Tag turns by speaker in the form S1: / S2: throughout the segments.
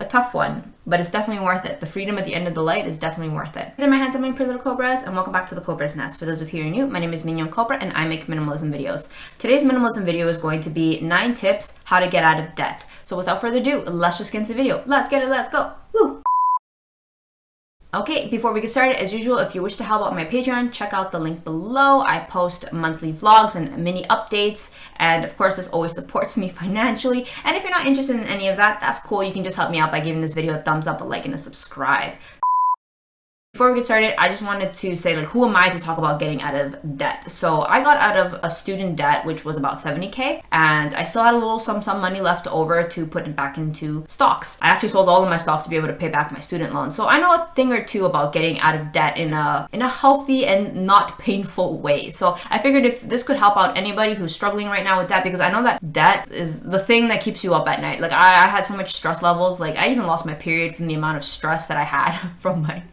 S1: tough one, but it's definitely worth it. The freedom at the end of the light is definitely worth it. Hey there, my handsome and pretty little Cobras, and welcome back to the Cobras nest. For those of you who are new, my name is Mignon Cobra and I make minimalism videos. Today's minimalism video is going to be 9 tips how to get out of debt. So without further ado, let's just get into the video. Let's get it, let's go. Woo! Okay, before we get started, as usual, if you wish to help out my Patreon, check out the link below. I post monthly vlogs and mini updates, and of course, this always supports me financially. And if you're not interested in any of that, that's cool. You can just help me out by giving this video a thumbs up, a like, and a subscribe. Before we get started, I just wanted to say, who am I to talk about getting out of debt? So I got out of a student debt, which was about 70K, and I still had a little some money left over to put it back into stocks. I actually sold all of my stocks to be able to pay back my student loan. So I know a thing or two about getting out of debt in a healthy and not painful way. So I figured if this could help out anybody who's struggling right now with debt, because I know that debt is the thing that keeps you up at night. I had so much stress levels. I even lost my period from the amount of stress that I had from my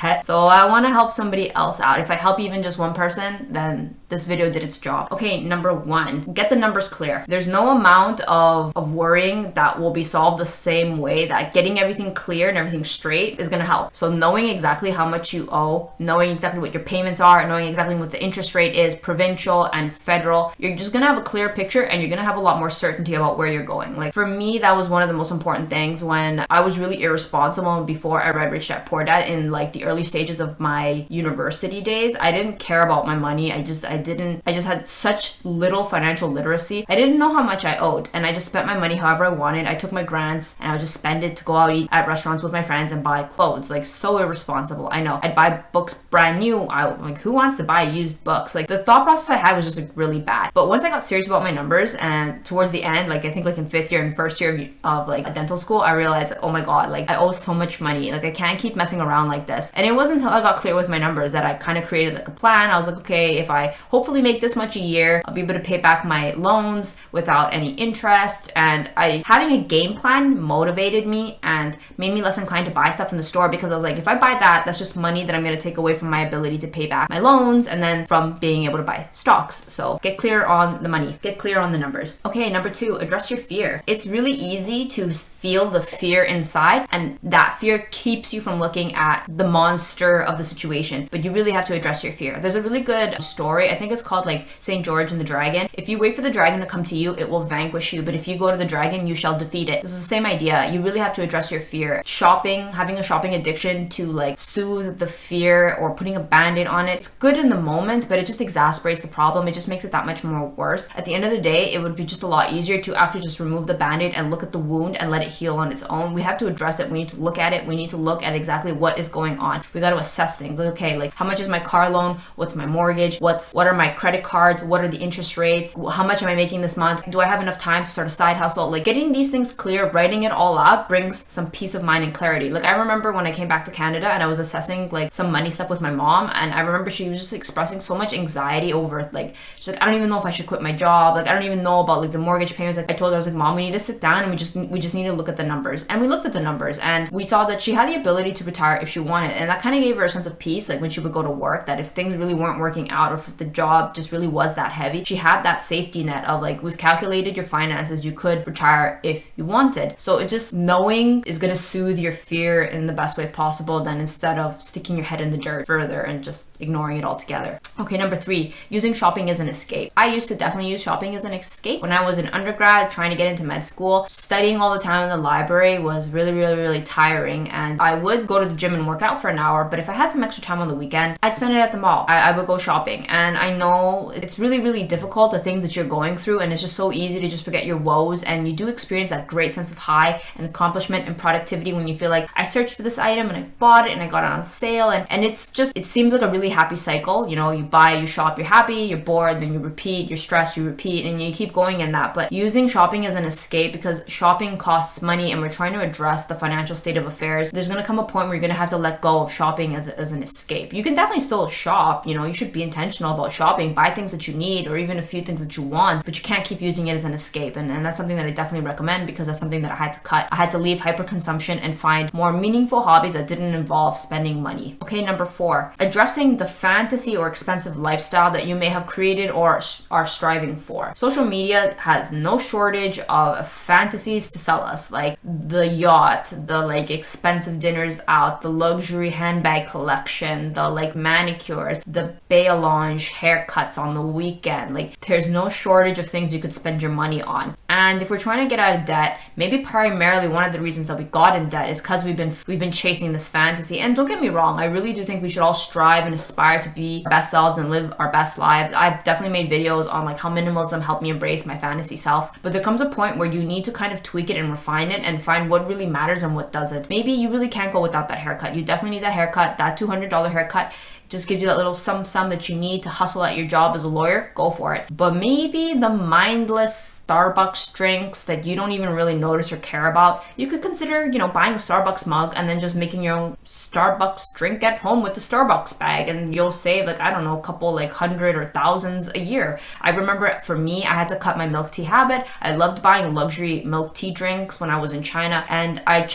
S1: debt. So I want to help somebody else out. If I help even just one person, then this video did its job. Okay, number 1, get the numbers clear. There's no amount of worrying that will be solved the same way that getting everything clear and everything straight is going to help. So knowing exactly how much you owe, knowing exactly what your payments are, knowing exactly what the interest rate is, provincial and federal, you're just going to have a clear picture and you're going to have a lot more certainty about where you're going. For me, that was one of the most important things when I was really irresponsible before I read Rich Dad Poor Dad in the early stages of my university days. I didn't care about my money. I just had such little financial literacy. I didn't know how much I owed, and I just spent my money however I wanted. I took my grants and I would just spend it to go out eat at restaurants with my friends and buy clothes. So irresponsible. I know. I'd buy books brand new. Who wants to buy used books? The thought process I had was just really bad. But once I got serious about my numbers, and towards the end, I think in 5th year and 1st year of a dental school, I realized, oh my god, I owe so much money. I can't keep messing around like this. And it wasn't until I got clear with my numbers that I kind of created a plan. I was okay, if I hopefully make this much a year, I'll be able to pay back my loans without any interest. And having a game plan motivated me and made me less inclined to buy stuff in the store, because I was if I buy that, that's just money that I'm going to take away from my ability to pay back my loans and then from being able to buy stocks. So get clear on the money, get clear on the numbers. Okay, number 2, address your fear. It's really easy to feel the fear inside, and that fear keeps you from looking at the monster of the situation, but you really have to address your fear. There's a really good story, I think it's called St. George and the Dragon. If you wait for the dragon to come to you, it will vanquish you, but if you go to the dragon, you shall defeat it. This is the same idea. You really have to address your fear. Having a shopping addiction to soothe the fear or putting a band-aid on it, it's good in the moment, but it just exasperates the problem. It just makes it that much more worse. At the end of the day, it would be just a lot easier to actually just remove the band-aid and look at the wound and let it heal on its own. We have to address it. We need to look at it. We need to look at exactly what is going on. We got to assess things. Okay, how much is my car loan? What's my mortgage? What are my credit cards? What are the interest rates? How much am I making this month? Do I have enough time to start a side hustle? Getting these things clear, writing it all out brings some peace of mind and clarity. I remember when I came back to Canada and I was assessing some money stuff with my mom, and I remember she was just expressing so much anxiety over she's I don't even know if I should quit my job. I don't even know about the mortgage payments. I told her, I was Mom, we need to sit down and we just need to look at the numbers. And we looked at the numbers and we saw that she had the ability to retire if she wanted, and that kind of gave her a sense of peace when she would go to work, that if things really weren't working out or if the job just really was that heavy, she had that safety net of we've calculated your finances, you could retire if you wanted. So it just knowing is going to soothe your fear in the best way possible, then instead of sticking your head in the dirt further and just ignoring it altogether. Okay, number 3, using shopping as an escape. I used to definitely use shopping as an escape. When I was in undergrad trying to get into med school, studying all the time in the library was really, really, really tiring, and I would go to the gym and work out for an hour, but if I had some extra time on the weekend, I'd spend it at the mall. I would go shopping, and I know it's really, really difficult, the things that you're going through, and it's just so easy to just forget your woes, and you do experience that great sense of high and accomplishment and productivity when you feel I searched for this item and I bought it and I got it on sale, and it's just, it seems like a really happy cycle. You buy, you shop, you're happy, you're bored, then you repeat, you're stressed, you repeat, and you keep going in that. But using shopping as an escape, because shopping costs money and we're trying to address the financial state of affairs, there's going to come a point where you're going to have to let go of shopping as an escape. You can definitely still shop, you know, you should be intentional about shopping, buy things that you need or even a few things that you want, but you can't keep using it as an escape. And that's something that I definitely recommend, because that's something that I had to cut. I had to leave hyperconsumption and find more meaningful hobbies that didn't involve spending money. Okay, number 4, addressing the fantasy or expensive lifestyle that you may have created or are striving for. Social media has no shortage of fantasies to sell us, like the yacht, the like expensive dinners out, the luxury handbag collection, the like manicures, the Bailonge haircuts on the weekend. Like there's no shortage of things you could spend your money on. And if we're trying to get out of debt, maybe primarily one of the reasons that we got in debt is because we've been chasing this fantasy. And don't get me wrong, I really do think we should all strive and aspire to be our best selves and live our best lives. I've definitely made videos on like how minimalism helped me embrace my fantasy self, but there comes a point where you need to kind of tweak it and refine it and find what really matters and what doesn't. Maybe you really can't go without that haircut. You definitely need that haircut, that $200 haircut. Just gives you that little sum that you need to hustle at your job as a lawyer, go for it. But maybe the mindless Starbucks drinks that you don't even really notice or care about, you could consider, you know, buying a Starbucks mug and then just making your own Starbucks drink at home with the Starbucks bag, and you'll save like, I don't know, a couple like hundred or thousands a year. I remember for me, I had to cut my milk tea habit. I loved buying luxury milk tea drinks when I was in China, and I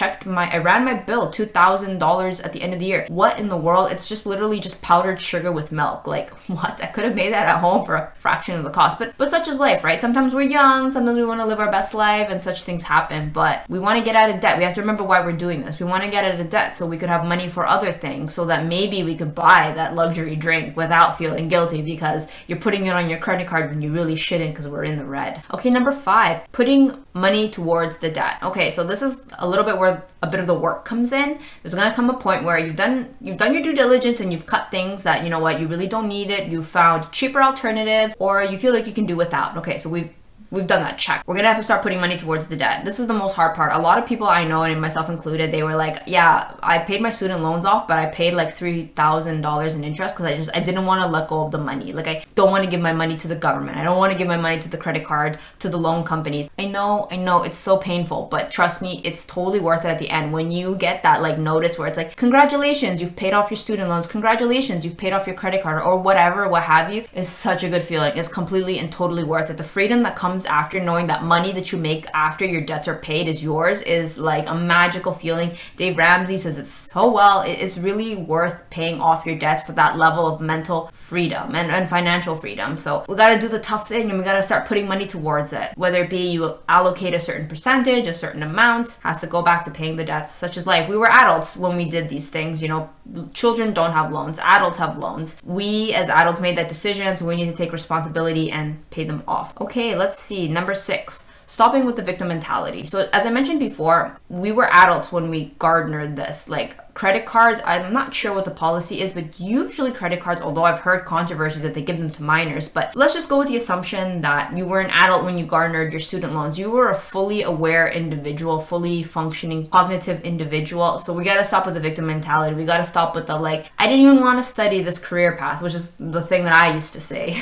S1: ran my bill, $2,000 at the end of the year. What in the world? It's just literally just powdered sugar with milk. Like what? I could have made that at home for a fraction of the cost. But such is life, right? Sometimes we're young, sometimes we want to live our best life, and such things happen. But we want to get out of debt. We have to remember why we're doing this. We want to get out of debt so we could have money for other things, so that maybe we could buy that luxury drink without feeling guilty because you're putting it on your credit card when you really shouldn't, because we're in the red. Okay, number 5, putting money towards the debt. Okay, so this is a little bit where a bit of the work comes in. There's gonna come a point where you've done your due diligence and you've cut things that, you know what, you really don't need it. You found cheaper alternatives, or you feel like you can do without. Okay, so we've done that, check. We're gonna have to start putting money towards the debt. This is the most hard part. A lot of people I know, and myself included, they were like, yeah, I paid my student loans off, but I paid like $3,000 in interest because I didn't want to let go of the money. Like I don't want to give my money to the government. I don't want to give my money to the credit card, to the loan companies. I know, it's so painful, but trust me, it's totally worth it at the end. When you get that like notice where it's like, congratulations, you've paid off your student loans. Congratulations, you've paid off your credit card or whatever, what have you. It's such a good feeling. It's completely and totally worth it. The freedom that comes after knowing that money that you make after your debts are paid is yours is like a magical feeling. Dave Ramsey says it so well. It is really worth paying off your debts for that level of mental freedom and financial freedom. So we got to do the tough thing and we got to start putting money towards it. Whether it be you allocate a certain percentage, a certain amount, has to go back to paying the debts. Such as life. We were adults when we did these things. You know, children don't have loans. Adults have loans. We as adults made that decision, so we need to take responsibility and pay them off. Okay, let's see. Number 6, stopping with the victim mentality. So as I mentioned before, we were adults when we garnered this. Like credit cards, I'm not sure what the policy is, but usually credit cards, although I've heard controversies that they give them to minors, but let's just go with the assumption that you were an adult when you garnered your student loans. You were a fully aware individual, fully functioning cognitive individual. So we got to stop with the victim mentality. We got to stop with the like, I didn't even want to study this career path, which is the thing that I used to say.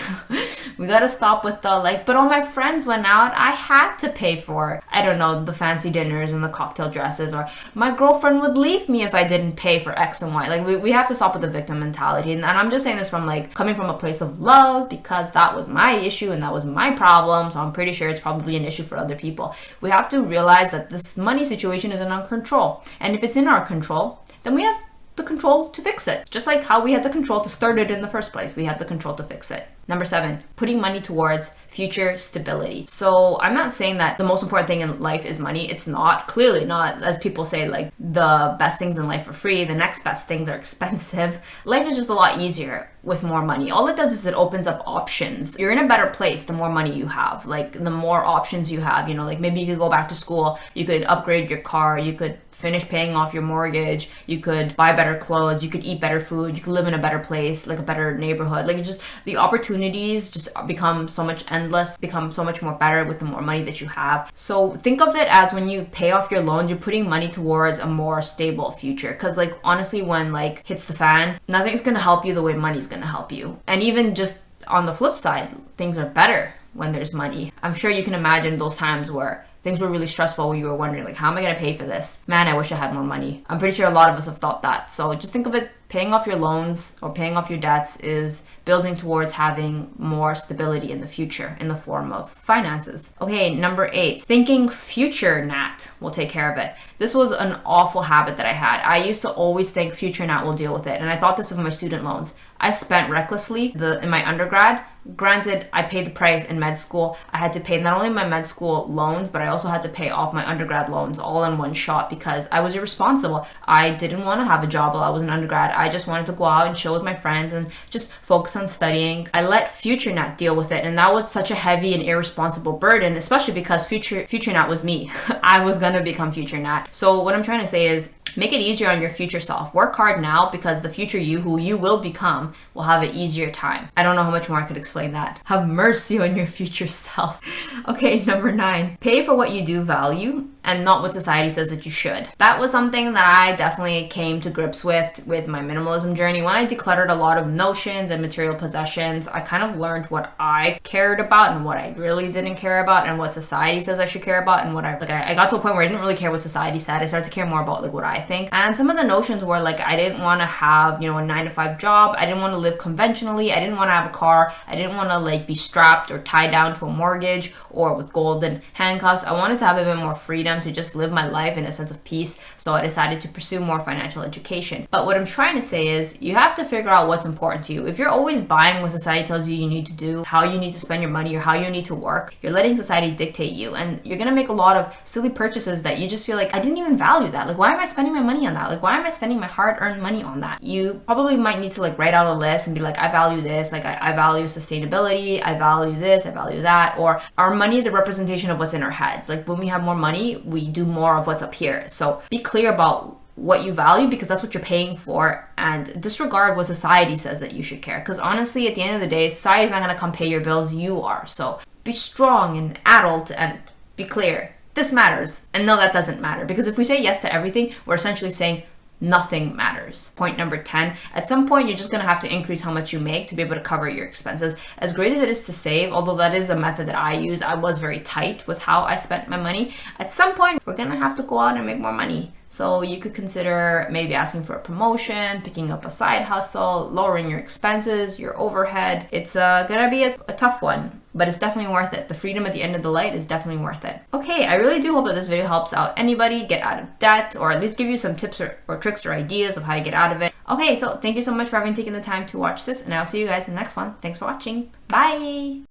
S1: We got to stop with the like, but all my friends went out, I had to pay for, I don't know, the fancy dinners and the cocktail dresses, or my girlfriend would leave me if I didn't pay for X and Y. Like we have to stop with the victim mentality. And I'm just saying this from like coming from a place of love, because that was my issue and that was my problem. So I'm pretty sure it's probably an issue for other people. We have to realize that this money situation is in our control. And if it's in our control, then we have the control to fix it. Just like how we had the control to start it in the first place, we have the control to fix it. Number 7, putting money towards future stability. So I'm not saying that the most important thing in life is money. It's not, clearly not. As people say, like the best things in life are free, the next best things are expensive. Life is just a lot easier with more money. All it does is it opens up options. You're in a better place the more money you have. Like the more options you have, you know, like maybe you could go back to school, you could upgrade your car, you could finish paying off your mortgage, you could buy better clothes, you could eat better food, you could live in a better place, like a better neighborhood. Like it's just the opportunities just become so much endless, become so much more better with the more money that you have. So think of it as when you pay off your loans, you're putting money towards a more stable future. Because like honestly, when like hits the fan, nothing's gonna help you the way money's gonna help you. And even just on the flip side, things are better when there's money. I'm sure you can imagine those times where things were really stressful where you were wondering, like, how am I going to pay for this? Man, I wish I had more money. I'm pretty sure a lot of us have thought that. So just think of it, paying off your loans or paying off your debts is building towards having more stability in the future in the form of finances. Okay, number 8, thinking future Nat will take care of it. This was an awful habit that I had. I used to always think future Nat will deal with it. And I thought this of my student loans. I spent recklessly in my undergrad. Granted, I paid the price in med school. I had to pay not only my med school loans, but I also had to pay off my undergrad loans all in one shot because I was irresponsible. I didn't want to have a job while I was an undergrad. I just wanted to go out and chill with my friends and just focus on studying. I let future Nat deal with it, and that was such a heavy and irresponsible burden, especially because future Nat was me. I was gonna become future Nat. So what I'm trying to say is, make it easier on your future self. Work hard now because the future you, who you will become, will have an easier time. I don't know how much more I could explain that. Have mercy on your future self. Okay, number 9. Pay for what you do value and not what society says that you should. That was something that I definitely came to grips with my minimalism journey. When I decluttered a lot of notions and material possessions, I kind of learned what I cared about and what I really didn't care about and what society says I should care about and what I got to a point where I didn't really care what society said. I started to care more about like what I think. And some of the notions were like, I didn't want to have, a 9-to-5 job. I didn't want to live conventionally. I didn't want to have a car. I didn't want to like be strapped or tied down to a mortgage or with golden handcuffs. I wanted to have a bit more freedom to just live my life in a sense of peace. So I decided to pursue more financial education. But what I'm trying to say is you have to figure out what's important to you. If you're always buying what society tells you need to do, how you need to spend your money or how you need to work, you're letting society dictate you, and you're going to make a lot of silly purchases that you just feel like, I didn't even value that. Like, why am I spending my money on that? Like, why am I spending my hard-earned money on that? You probably might need to like write out a list and be like, I value this, like I value sustainability, I value this, I value that. Or our money is a representation of what's in our heads. Like when we have more money, we do more of what's up here. So be clear about what you value because that's what you're paying for, and disregard what society says that you should care. Because honestly, at the end of the day, society's not going to come pay your bills, you are. So be strong and adult and be clear. This matters. And no, that doesn't matter. Because if we say yes to everything, we're essentially saying nothing matters. Point number 10, at some point you're just going to have to increase how much you make to be able to cover your expenses. As great as it is to save, although that is a method that I use, I was very tight with how I spent my money. At some point we're going to have to go out and make more money. So you could consider maybe asking for a promotion, picking up a side hustle, lowering your expenses, your overhead. It's gonna be a tough one, but it's definitely worth it. The freedom at the end of the light is definitely worth it. Okay, I really do hope that this video helps out anybody get out of debt, or at least give you some tips or tricks or ideas of how to get out of it. Okay, so thank you so much for having taken the time to watch this, and I'll see you guys in the next one. Thanks for watching. Bye!